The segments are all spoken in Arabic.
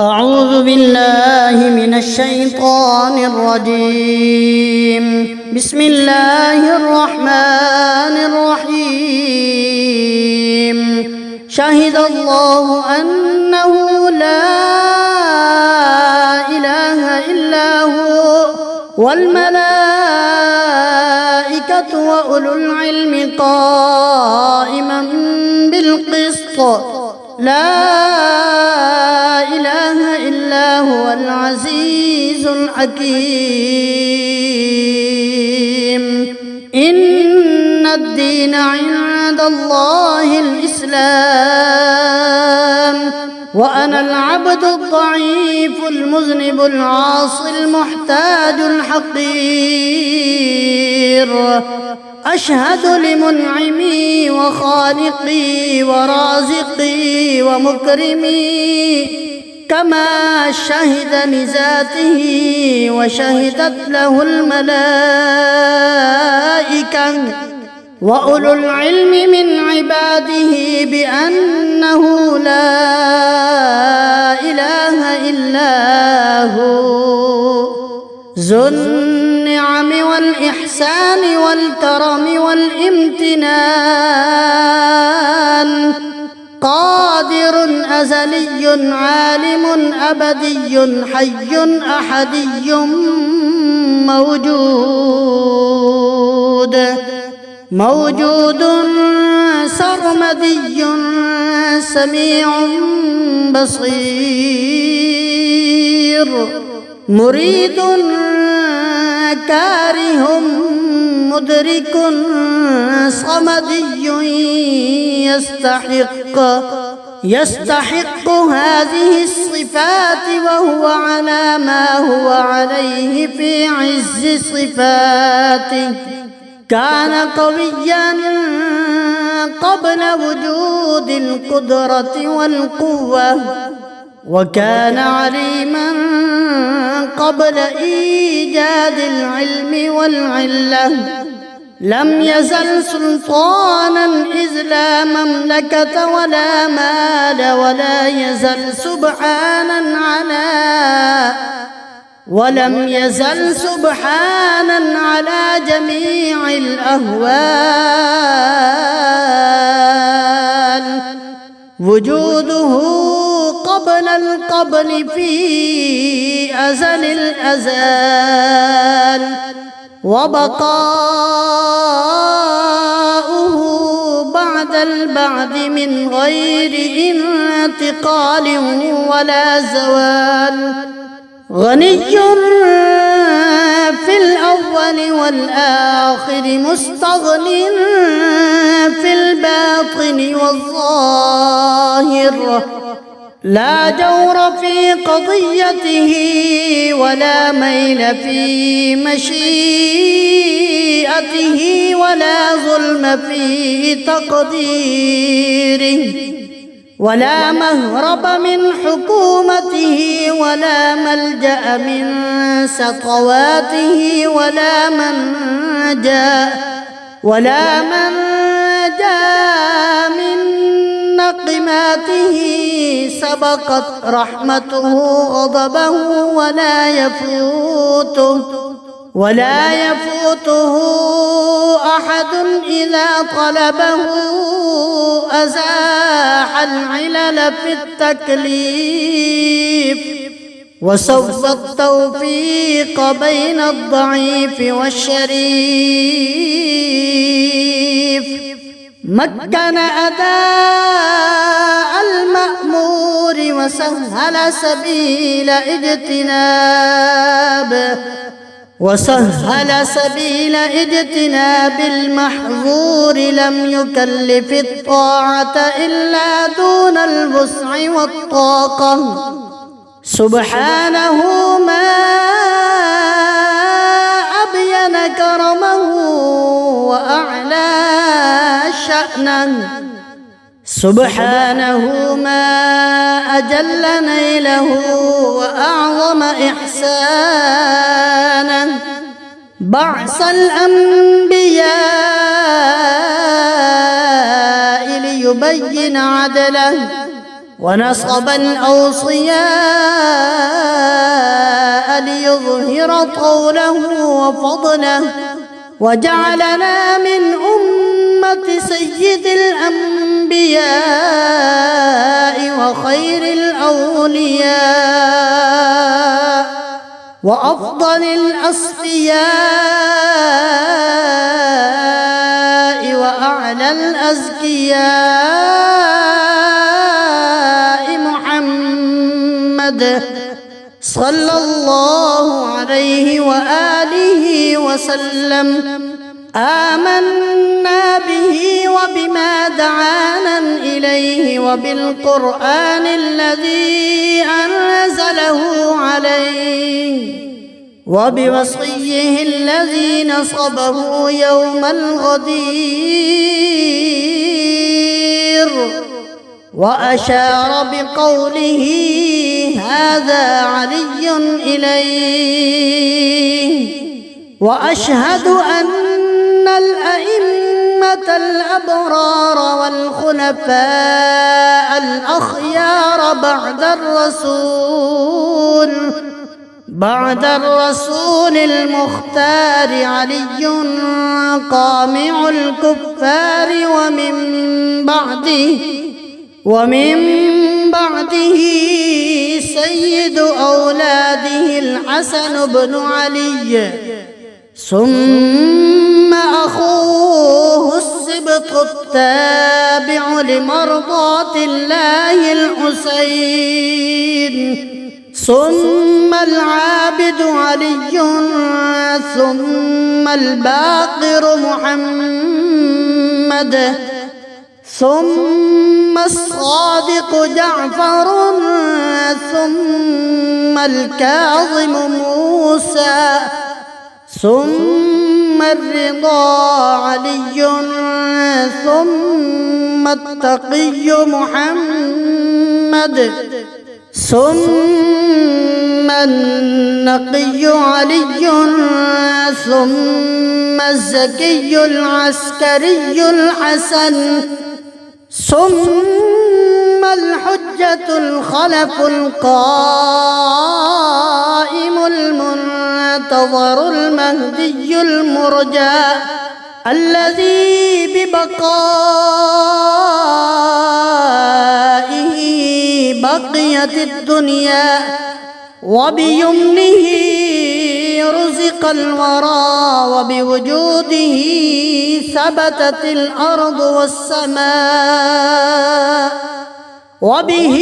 أعوذ بالله من الشيطان الرجيم. بسم الله الرحمن الرحيم. شهد الله أنه لا إله إلا هو والملائكة وأولو العلم قائما بالقسط. لا إله إلا هو العزيز الحكيم. إن الدين عند الله الإسلام وأنا العبد الضعيف المذنب العاصي المحتاج الحقير. أشهد لمنعمي وخالقي ورازقي ومكرمي كما شهد لذاته وشهدت له الملائكة وأولو العلم من عباده بأنه لا إله إلا هو ذو النعم والإحسان والكرم والامتنان. قادر أزلي عالم أبدي حي أحدي موجود سرمدي سميع بصير. مريد كاره مدرك صمدي يستحق هذه الصفات وهو على ما هو عليه في عز صفاته. كان قويا قبل وجود القدرة والقوة وكان عليما قبل إيجاد العلم والعلة. لم يزل سلطانا إذ لا مملكة ولا مال ولم يزل سبحانا على جميع الأهوال. وجوده قبل القبل في أزل الأزال وبقاؤه بعد البعد من غير انتقال ولا زوال. غني في الأول والآخر مستغن في الباطن والظاهر. لا جور في قضيته ولا ميل في مشيئته ولا ظلم في تقديره. ولا مهرب من حكومته ولا ملجأ من سطواته ولا من جاء من نقماته. سبقت رحمته غضبه ولا يفوته أحد إذا طلبه. أزاح العلل في التكليف وسوى التوفيق بين الضعيف والشريف. مكن أداء المأمور وسهل سبيل اجتناب المحظور. لم يكلف الطاعة إلا دون الوسع والطاقة. سبحانه ما أبين كرمه وأعلى شأنه. سبحانه ما أجل نيله وأعظم إحسانه. بعث الأنبياء ليبين عدله ونصب الأوصياء رسوله وفضله وجعلنا من أمة سيد الأنبياء وخير الأولياء وأفضل الأصفياء وأعلى الأزكياء محمد صلى الله عليه وآله وسلم. آمنا به وبما دعانا إليه وبالقرآن الذي أنزله عليه وبوصيه الذي نصبه يوم الغدير. وأشار بقوله هذا علي إليه. وأشهد أن الأئمة الأبرار والخلفاء الأخيار بعد الرسول المختار علي قامع الكفار ومن بعده سيد أولاده الحسن بن علي ثم أخوه السبط التابع لمرضاة الله الحسين ثم العابد علي ثم الباقر محمد ثم الصادق جعفر ثم الكاظم موسى ثم الرضا علي ثم التقي محمد ثم النقي علي ثم الزكي العسكري الحسن ثم الحجة الخلف القائم المنتظر المهدي المرجى الذي ببقائه بقيت الدنيا وبيمنه رزق الورى وبوجوده ثبتت الأرض والسماء وبه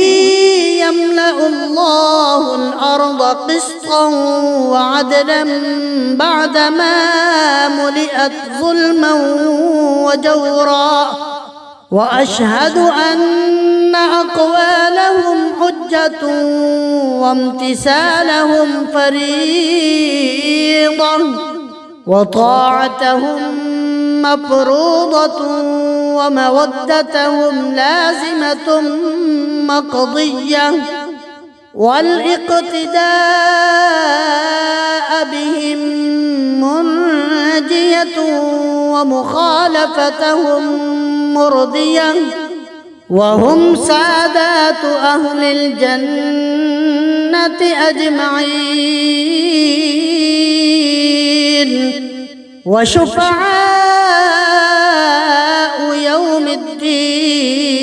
يملأ الله الأرض قسطا وعدلا بعدما ملئت ظلما وجورا. وأشهد أن أقوالهم حجة وامتثالهم فريضة وطاعتهم مفروضة ومودتهم لازمة مقضية والاقتداء بهم منجية ومخالفتهم مرضية وهم سادات أهل الجنة أجمعين وشفعاء يوم الدين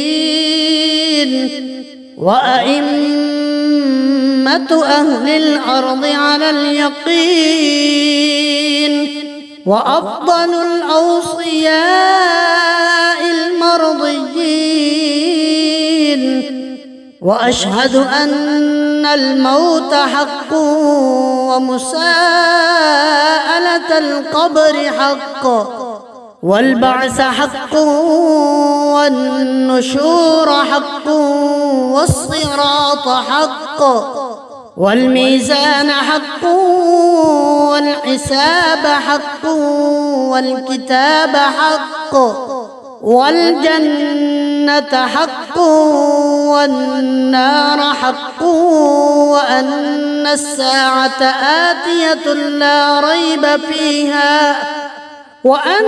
وأئمة أهل الأرض على اليقين وأفضل الأوصياء المرضيين. وأشهد أن الموت حق ومساءلة القبر حق والبعث حق والنشور حق والصراط حق والميزان حق والحساب حق والكتاب حق والجنة حق والنار حق وأن الساعة آتية لا ريب فيها وأن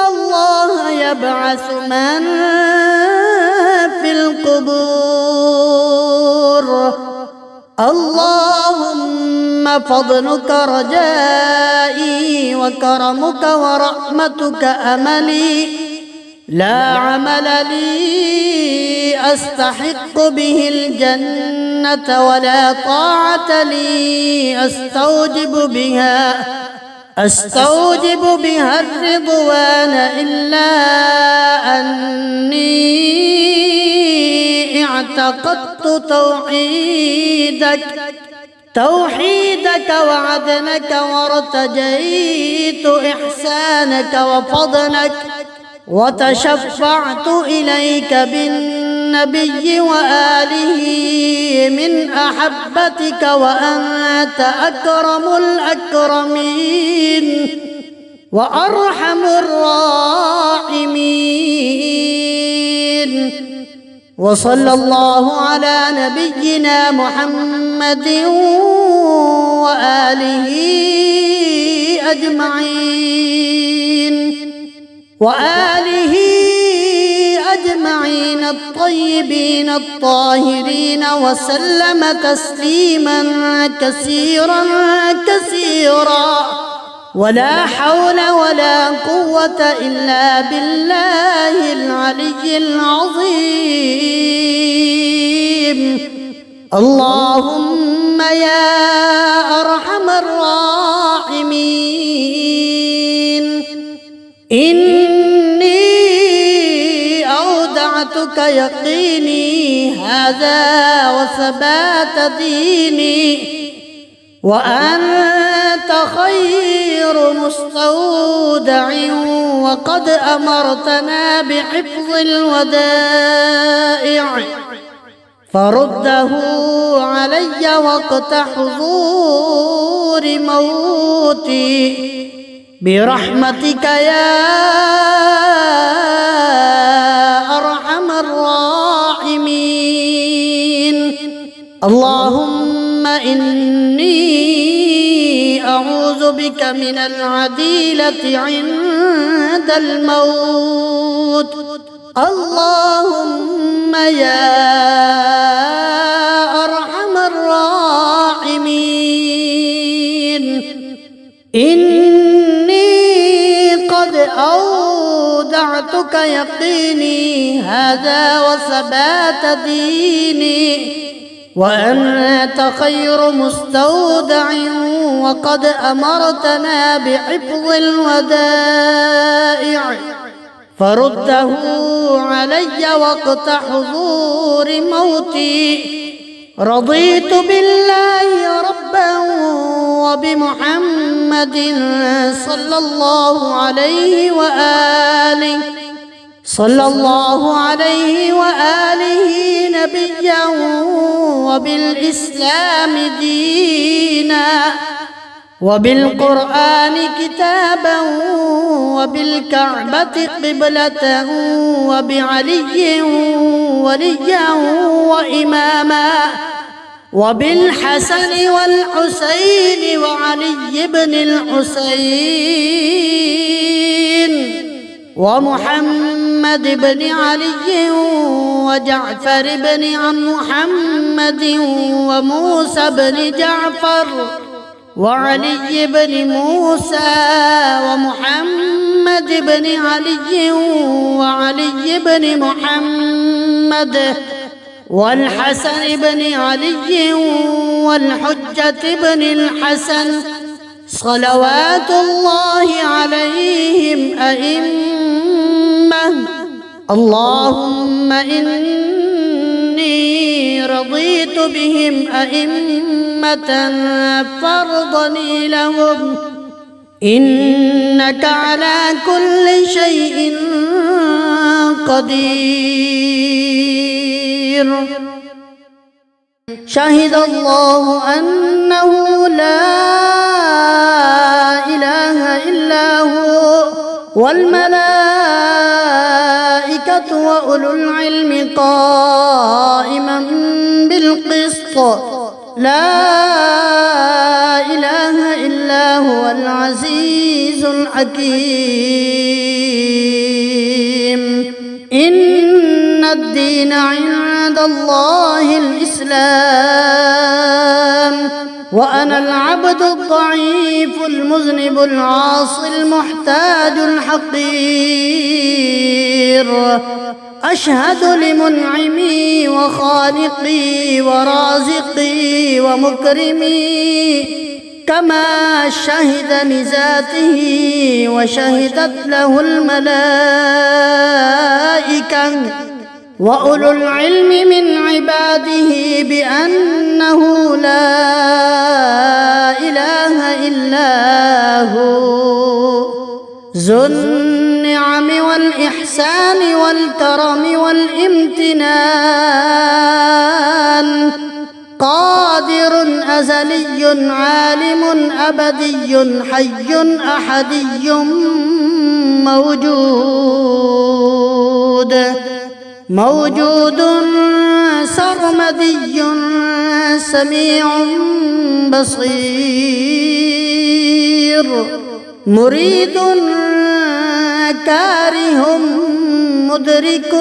الله يبعث من في القبور. اللهم فضلك رجائي وكرمك ورحمتك أملي لا عمل لي أستحق به الجنة ولا طاعة لي أستوجب بها الرضوان إلا أني اعتقدت توحيدك وعدلك وارتجيت إحسانك وفضلك وتشفعت إليك بالنبي وآله من أحبتك وأنت أكرم الأكرمين وأرحم الراحمين. وصلى الله على نبينا محمد وآله أجمعين الطيبين الطاهرين وسلم تسليما كثيرا ولا حول ولا قوة إلا بالله العلي العظيم. اللهم يا أرحم الراحمين إني أودعتك يقيني هذا وثبات ديني وأنت خير مستودع وقد أمرتنا بحفظ الودائع فرده علي وقت حضور موتي برحمتك يا أرحم الراحمين. اللهم إني أعوذ بك من العديلة عند الموت. اللهم يا أرحم الراحمين إني قد أودعتك يقيني هذا وثبات ديني وأنت خير مستودع وقد أمرتنا بحفظ الودائع فرده علي وقت حضور موتي. رضيت بالله ربا وبمحمد صلى الله عليه وآله نبيا وبالإسلام دينا وبالقرآن كتابا وبالكعبة قبلة وبعلي وليا وإماما وبالحسن والحسين وعلي بن الحسين ومحمد بن علي وجعفر بن محمد وموسى بن جعفر وعلي بن موسى ومحمد بن علي وعلي بن محمد والحسن بن علي والحجة بن الحسن صلوات الله عليهم أئمة. اللهم إني رضيت بهم أئمة فارضني لهم إنك على كل شيء قدير. شهد الله أنه لا إله إلا هو والملائكة وأولو العلم قائما بالقسط لا إله إلا هو العزيز الحكيم. إن الدين عند الله الإسلام وأنا أنا العبد الضعيف المذنب العاصي المحتاج الحقير، أشهد لمنعمي وخالقي ورازقي ومكرمي كما شهد لذاته وشهدت له الملائكة وأولو العلم من عباده بأنه لا إله إلا هو، ذو النعم والإحسان والكرم والامتنان، قادر أزلي عالم أبدي حي أحدي موجود سرمدي سميع بصير، مريد كاره مدرك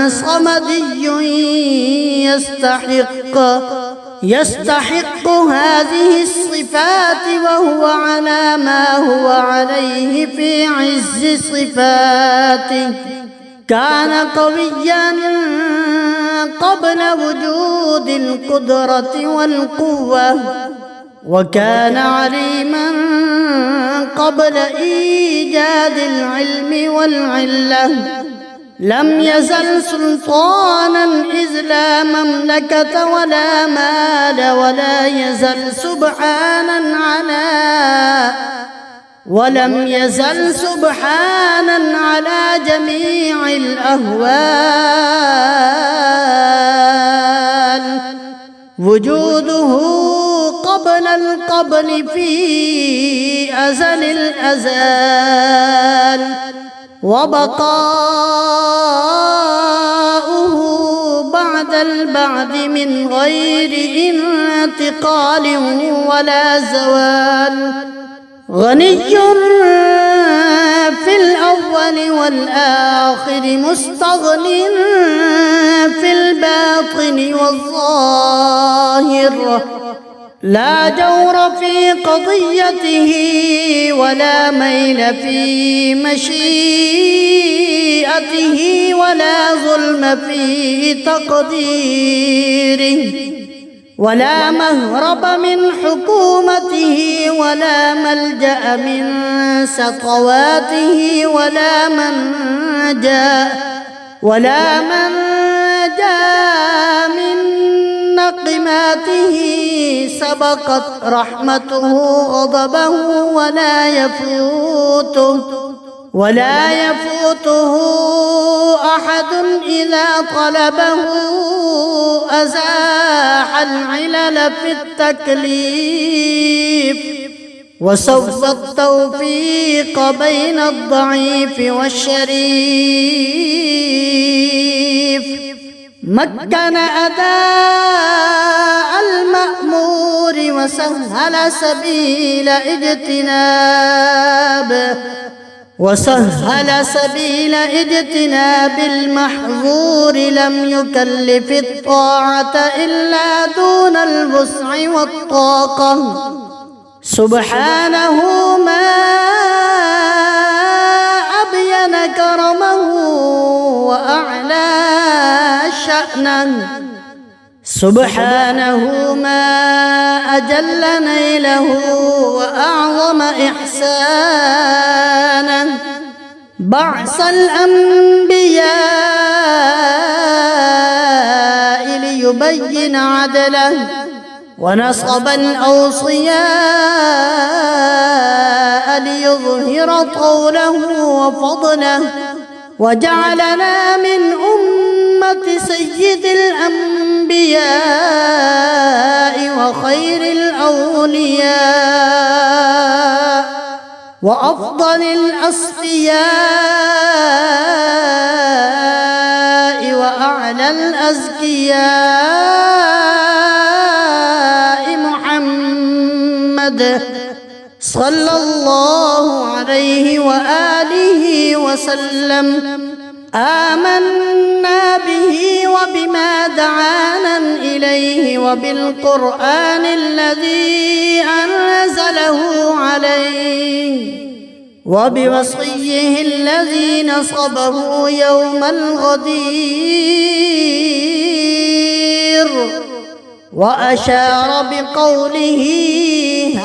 صمدي يستحق هذه الصفات وهو على ما هو عليه في عز صفاته. كان قويا قبل وجود القدرة والقوة، وكان عليما قبل إيجاد العلم والعلة، لم يزل سلطانا إذ لا مملكة ولا مال، ولم يزل سبحانا على جميع الأهوال، وجوده قبل القبل في أزل الأزال، وبقاؤه بعد البعد من غير انتقال ولا زوال، غني في الأول والآخر، مستغن في الباطن والظاهر، لا جور في قضيته ولا ميل في مشيئته ولا ظلم في تقديره، ولا مهرب من حكومته ولا ملجأ من سطواته ولا من جاء من نقماته، سبقت رحمته غضبه ولا يفوته أحد إذا طلبه، أزاح العلل في التكليف، وسوى التوفيق بين الضعيف والشريف، مكن أداء المأمور وسهل سبيل اجتناب المحظور، لم يكلف الطاعة إلا دون الوسع والطاقة، سبحانه ما أبين كرمه وأعلى شأنه، سبحانه ما أجل نيله وأعظم إحسانه، بعث الأنبياء ليبين عدله، ونصب الأوصياء ليظهر طوله وفضله، وجعلنا من أمة سيد الأنبياء وخير الأولياء وأفضل الأصفياء وأعلى الأزكياء، محمد صلى الله عليه وآله وسلم. آمنا به وبما دعانا إليه وبالقرآن الذي أنزله عليه وبوصيه الذي نصبه يوم الغدير. وأشار بقوله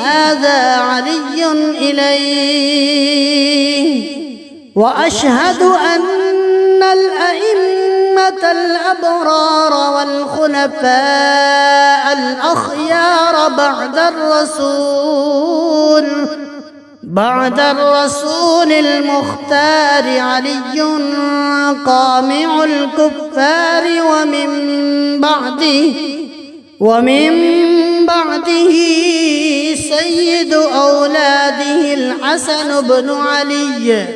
هذا علي إليه. وأشهد أن الأئمة الأبرار والخلفاء الأخيار بعد الرسول المختار علي قامع الكفار، ومن بعده سيد أولاده الحسن بن علي،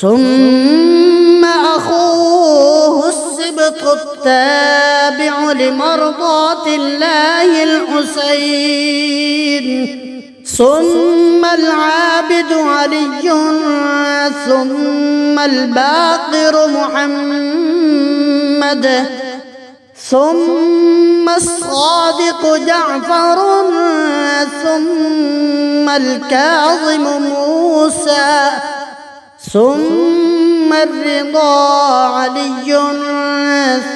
ثم أخوه السبط التابع لمرضاة الله الحسين، ثم العابد علي، ثم الباقر محمد، ثم الصادق جعفر، ثم الكاظم موسى، ثم الرضا علي،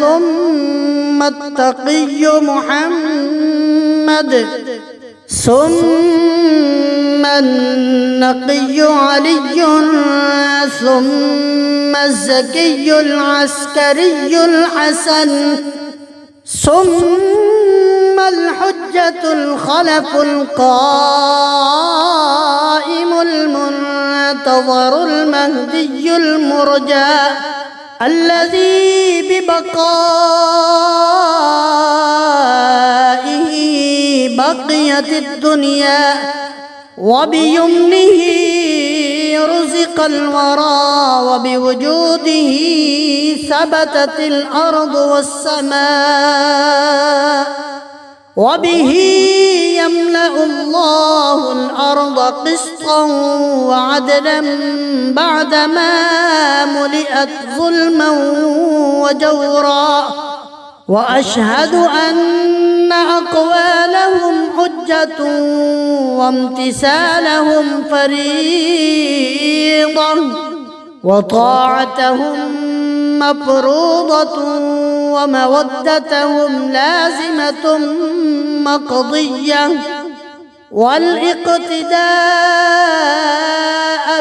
ثم التقي محمد، ثم النقي علي، ثم الزكي العسكري الحسن، ثم الحجة الخلف القائم المنتظر المهدي المرجى الذي ببقائه بقيت الدنيا، وبيمنه رزق الورى، وبوجوده ثبتت الأرض والسماء، وبه يملأ الله الأرض قسطا وعدلا بعدما ملئت ظلما وجورا. وأشهد أن أقوالهم حجة وامتثالهم فريضة وطاعتهم مفروضة ومودتهم لازمة مقضية، والاقتداء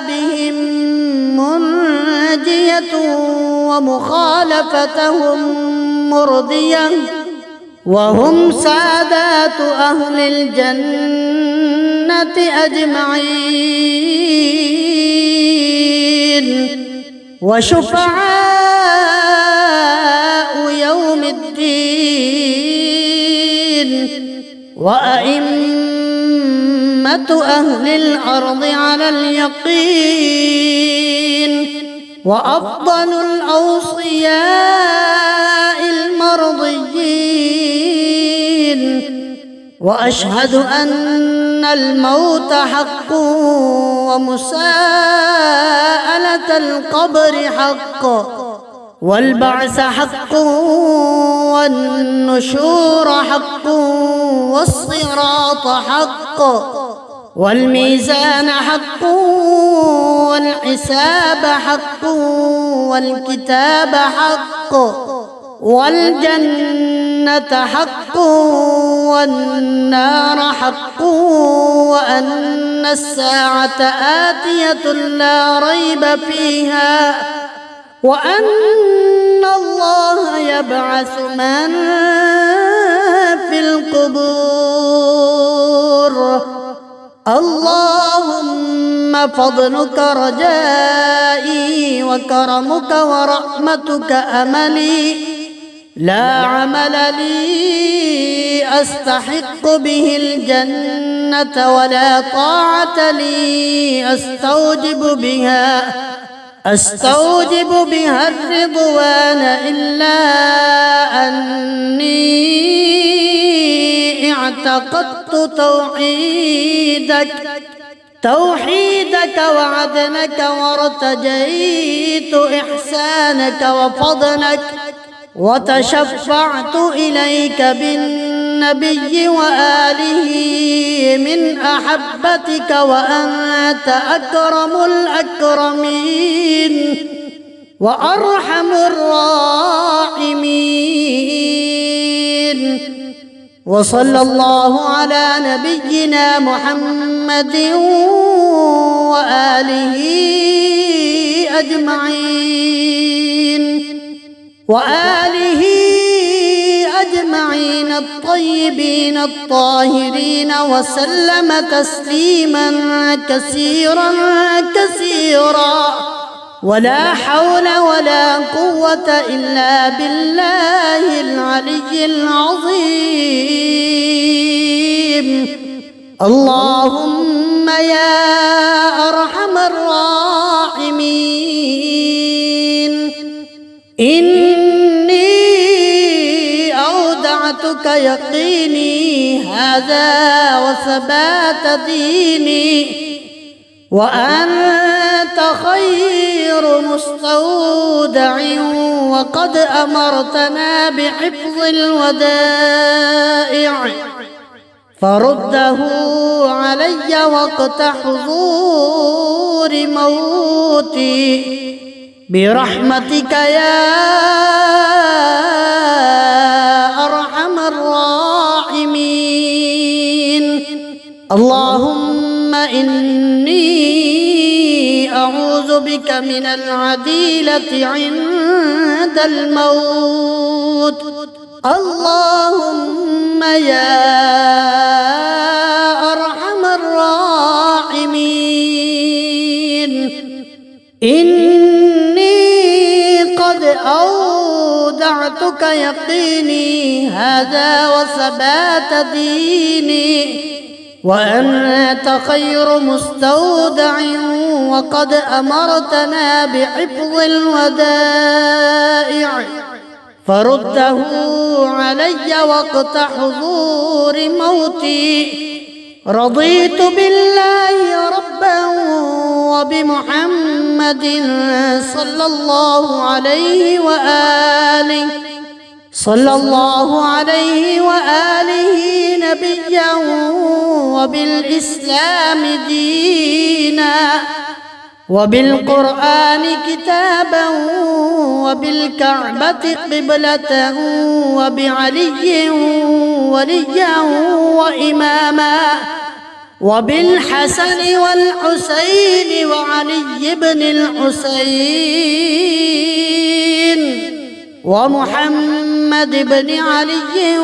بهم منجية ومخالفتهم مرضية، وهم سادات أهل الجنة أجمعين وشفعاء يوم الدين وأئمة أهل الأرض على اليقين، وأفضل الأوصياء المرضيين. وأشهد أن الموت حق ومساءلة القبر حق والبعث حق والنشور حق والصراط حق والميزان حق والحساب حق والكتاب حق والجنة حق والنار حق، وأن الساعة آتية لا ريب فيها، وأن الله يبعث من في القبور. اللهم فضلك رجائي وكرمك ورحمتك أملي، لا عمل لي أستحق به الجنة ولا طاعة لي أستوجب بها الرضوان إلا أني اعتقدت توحيدك وعدلك، وارتجيت إحسانك وفضلك، وتشفعت إليك بالنبي وآله من أحبتك وأنت أكرم الأكرمين وأرحم الراحمين. وصلى الله على نبينا محمد وآله أجمعين الطيبين الطاهرين وسلم تسليما كثيرا كثيرا. ولا حول ولا قوة إلا بالله العلي العظيم. اللهم يا أرحم الراحمين، إني أودعتك يقيني هذا وثبات ديني، وأنت خير مستودع وقد أمرتنا بحفظ الودائع، فرده علي وقت حضور موتي برحمتك يا أرحم الراحمين. اللهم إني أعوذ بك من العديلة عند الموت. اللهم يا أرحم الراحمين، إني قد أودعتك يقيني هذا وثبات ديني، وأنت خير مستودع وقد أمرتنا بحفظ الودائع، فرده علي وقت حضور موتي. رضيت بالله ربا وبمحمد صلى الله عليه وآله نبيا وبالإسلام دينا وبالقرآن كتابا وبالكعبة قبلة وبعلي وليا وإماما وبالحسن والحسين وعلي بن الحسين ومحمد بن علي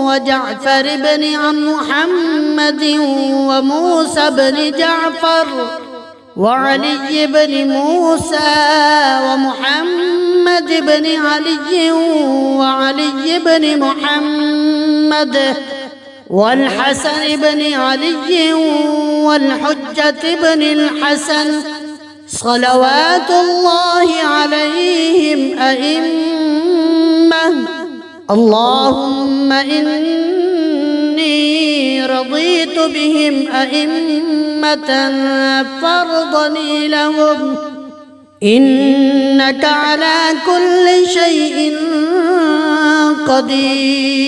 وجعفر بن محمد وموسى بن جعفر وعلي بن موسى ومحمد بن علي وعلي بن محمد والحسن بن علي والحجة بن الحسن صلوات الله عليهم أئمة. اللهم إني رضيت بهم أئمة فارضني لهم، إنك على كل شيء قدير.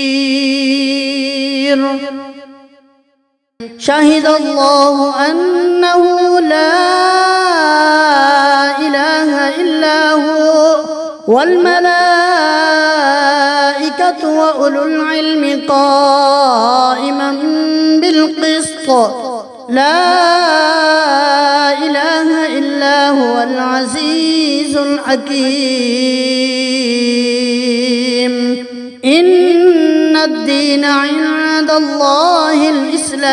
شهد الله أنه لا إله إلا هو والملائكة وأولو العلم قائما بالقسط، لا إله إلا هو العزيز الحكيم. إن الدين عند الله الإسلام،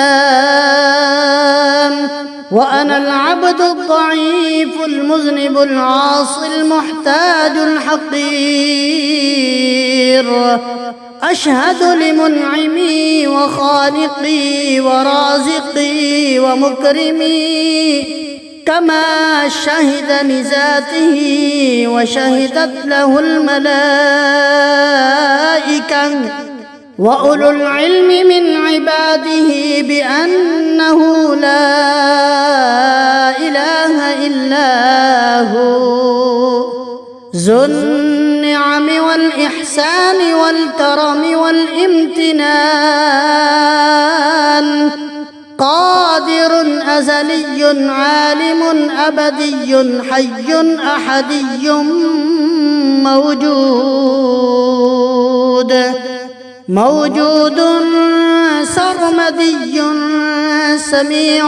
وأنا العبد الضعيف المذنب العاصي المحتاج الحقير، أشهد لمنعمي وخالقي ورازقي ومكرمي كما شهد لذاته وشهدت له الملائكة وأولو العلم من عباده بأنه لا إله إلا هو ذو النعم والإحسان الإحسان والكرم والامتنان، قادر أزلي عالم أبدي حي أحدي موجود سرمدي سميع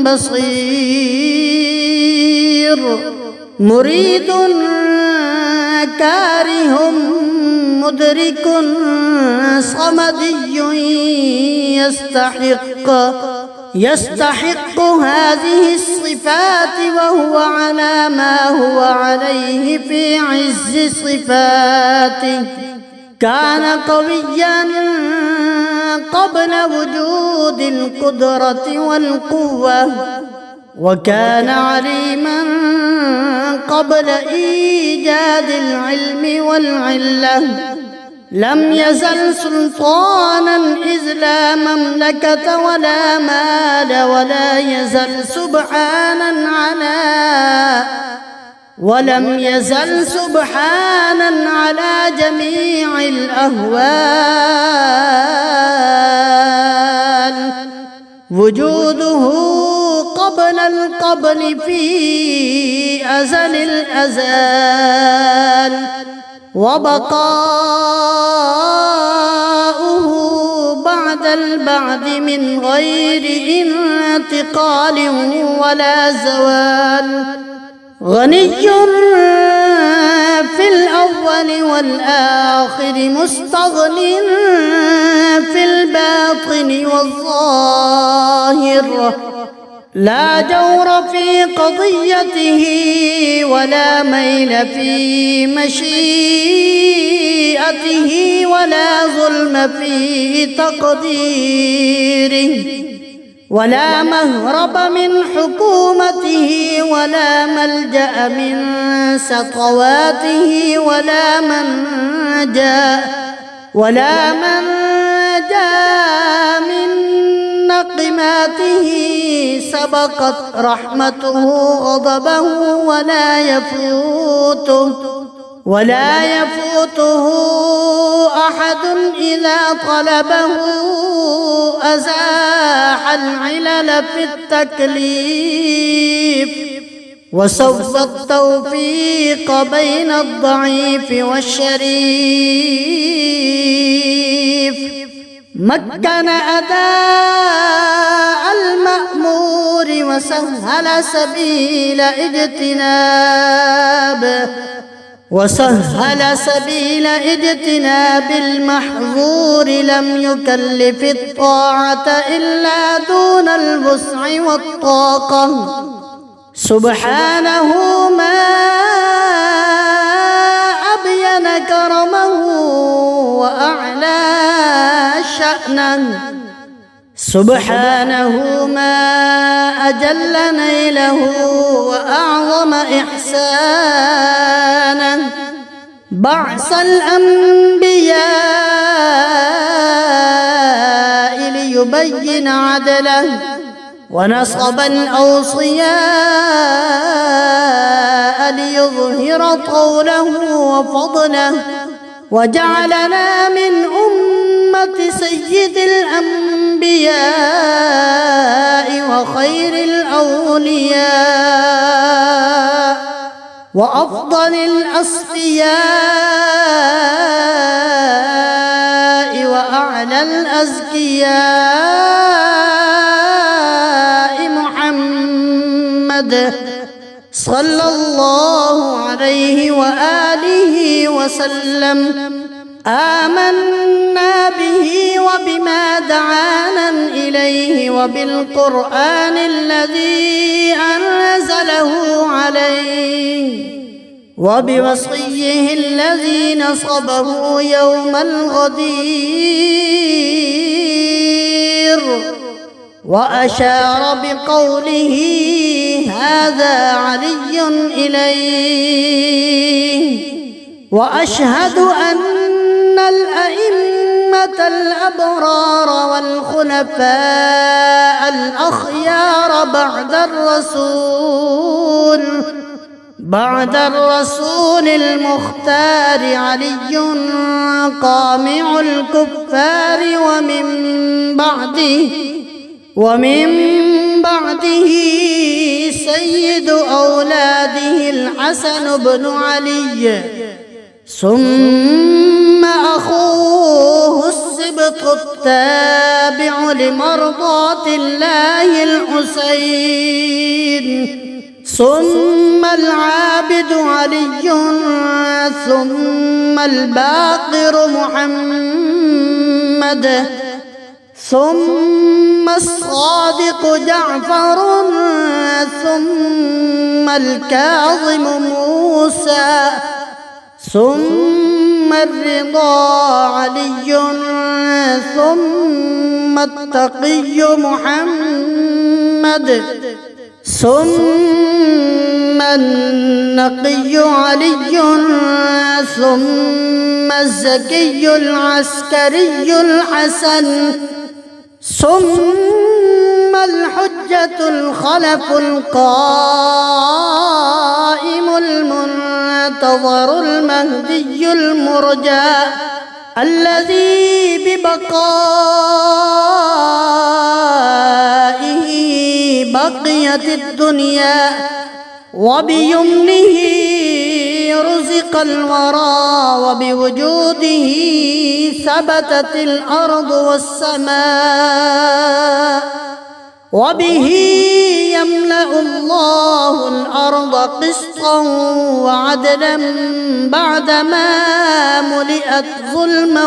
بصير، مريد كاره مدرك صمدي يستحق هذه الصفات، وهو على ما هو عليه في عز صفاته. كان قويا قبل وجود القدرة والقوة، وكان عليما قبل إيجاد العلم والعلة. لم يزل سلطانا إذ لا مملكة ولا مال، ولم يزل سبحانا على جميع الأهوال. وجوده قبل القبل في أزل الأزال، وبقاؤه بعد البعد من غير انتقال ولا زوال. غني في الأول والآخر، مستغن في الباطن والظاهر، لا جور في قضيته ولا ميل في مشيئته، ولا ظلم في تقديره، ولا مهرب من حكومته، ولا ملجأ من سطواته، ولا من جاء من نقماته. سبقت رحمته غضبه، ولا يفوته أحد إذا طلبه. أزاح العلل في التكليف، وسوى التوفيق بين الضعيف والشريف. مكن أداء المأمور، وسهل سبيل اجتناب المحظور. لم يكلف الطاعة إلا دون الوسع والطاقة. سبحانه ما أبين كرمه وأعلى شأنه، سبحانه ما أجل نيله وأعظم إحسانه. بعث الأنبياء ليبين عدله، ونصب الأوصياء ليظهر طوله وفضله. وجعلنا من أمة سيد الأنبياء وخير الأولياء وأفضل الأصفياء وأعلى الأزكياء محمد صلى الله عليه وآله وسلم. آمنا به وبما دعانا إليه، وبالقرآن الذي أنزله عليه، وبوصيه الذي نصبه يوم الغدير. وأشار بقوله هذا علي إليه. وأشهد أن الأئمة الأبرار والخلفاء الأخيار بعد الرسول المختار علي قامع الكفار، ومن بعده سيد أولاده الحسن بن علي، ثم أخوه السبط التابع لمرضاة الله الحسين، ثم العابد علي، ثم الباقر محمد، ثم الصادق جعفر، ثم الكاظم موسى، ثم الرضا علي، ثم التقي محمد، ثم النقي علي، ثم الزكي العسكري الحسن، ثم الحجة الخلف القائم المنتظر المهدي المرجى، الذي ببقائه بقيت الدنيا، وبيمنه رزق الورى، وبوجوده ثبتت الأرض والسماء، وبه يملأ الله الأرض قسطا وعدلا بعدما ملئت ظلما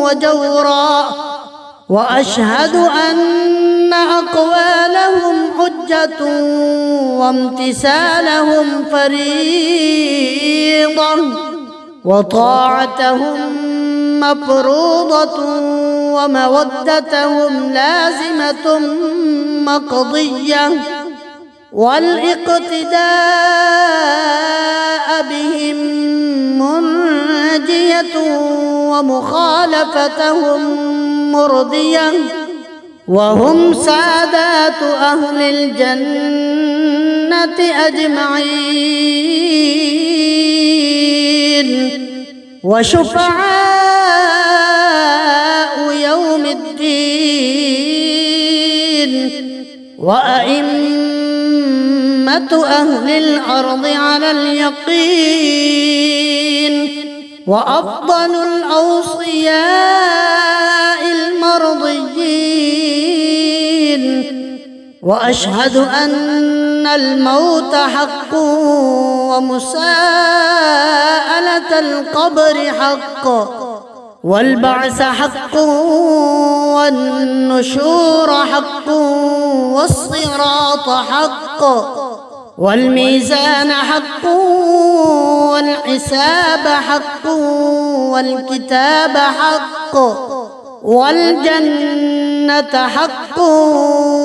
وجورا، وأشهد أن أقوالهم حجة وامتثالهم فريضة، وطاعتهم مفروضة، ومودتهم لازمة مقضية، والاقتداء بهم منجية، ومخالفتهم مرضية، وهم سادات أهل الجنة أجمعين، وشفعاء يوم الدين، وأئمة أهل الأرض على اليقين، وأفضل الأوصياء المرضيين، وأشهد أن الموت حق، ومساءلة القبر حق، والبعث حق، والنشور حق، والصراط حق، والميزان حق، والحساب حق، والكتاب حق، والجنة حق،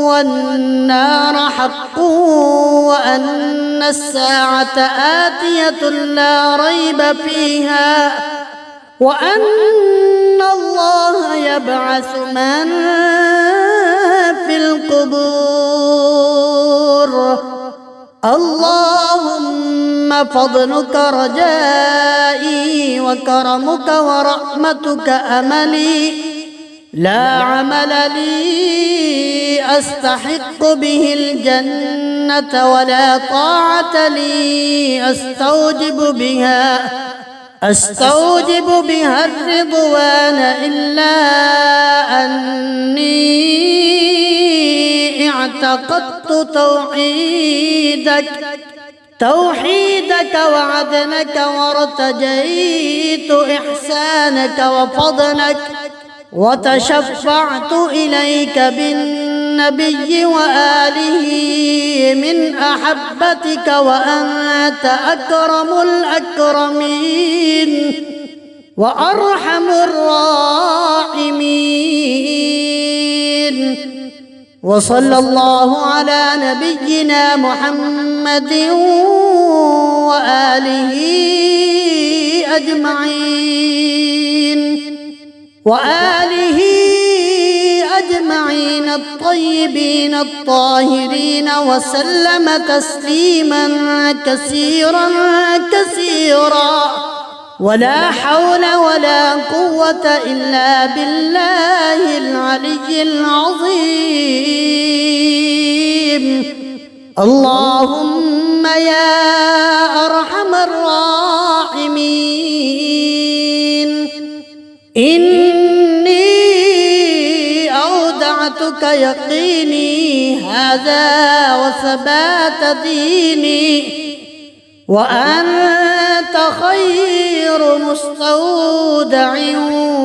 والنار حق، وأن الساعة آتية لا ريب فيها، وأن الله يبعث من في القبور. اللهم فضلك رجائي، وكرمك ورحمتك أملي، لا عمل لي أستحق به الجنة، ولا طاعة لي أستوجب بها الرضوان، إلا أني اعتقدت توحيدك وعدلك، وارتجيت إحسانك وفضلك، وتشفعت إليك بالنبي وآله من أحبتك، وأنت أكرم الأكرمين وأرحم الراحمين. وصلى الله على نبينا محمد وآله أجمعين الطيبين الطيبين الطاهرين وسلم تسليما كثيرا كثيرا. ولا حول ولا قوة إلا بالله العلي العظيم. اللهم يا أرحم الراحمين، إني أودعتك يقيني هذا وثبات ديني، وأنت خير مستودع،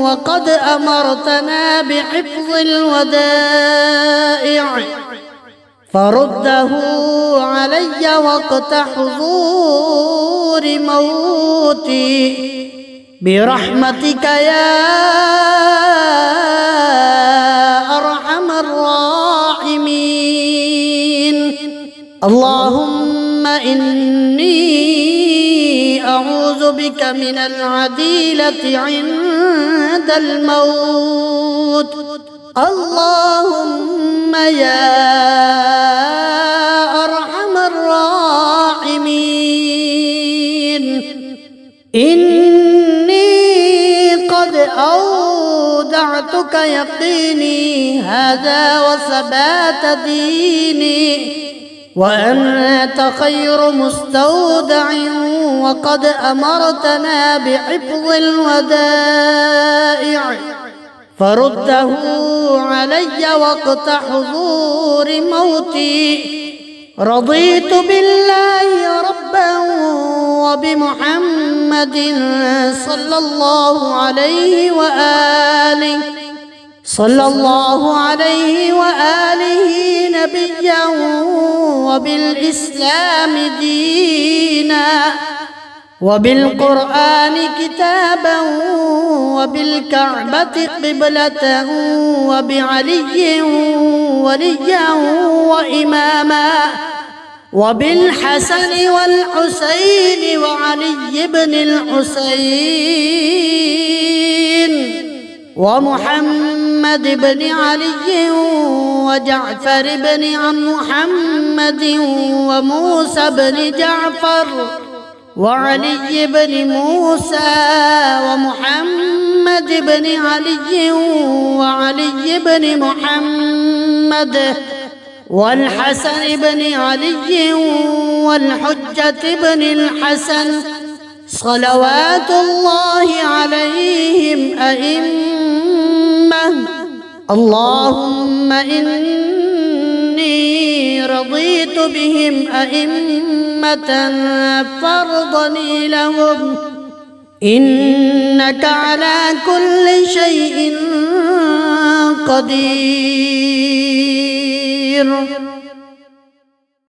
وقد أمرتنا بحفظ الودائع، فرده علي وقت حضور موتي برحمتك يا أرحم الراحمين. اللهم إني أعوذ بك من العديلة عند الموت. اللهم يا أرحم الراحمين، إني قد أودعتك يقيني هذا وثبات ديني، وأنت خير مستودع، وقد أمرتنا بحفظ الودائع، فرده علي وقت حضور موتي. رضيت بالله ربا وبمحمد صلى الله عليه وآله نبيا، وبالإسلام دينا، وبالقرآن كتابا، وبالكعبة قبلة، وبعلي وليا وإماما، وبالحسن والحسين وعلي بن الحسين ومحمد بن علي وجعفر بن محمد وموسى بن جعفر وعلي بن موسى ومحمد بن علي وعلي بن محمد والحسن بن علي والحجة بن الحسن صلوات الله عليهم أئمة. اللهم إني رضيت بهم أئمة فارضني لهم، إنك على كل شيء قدير.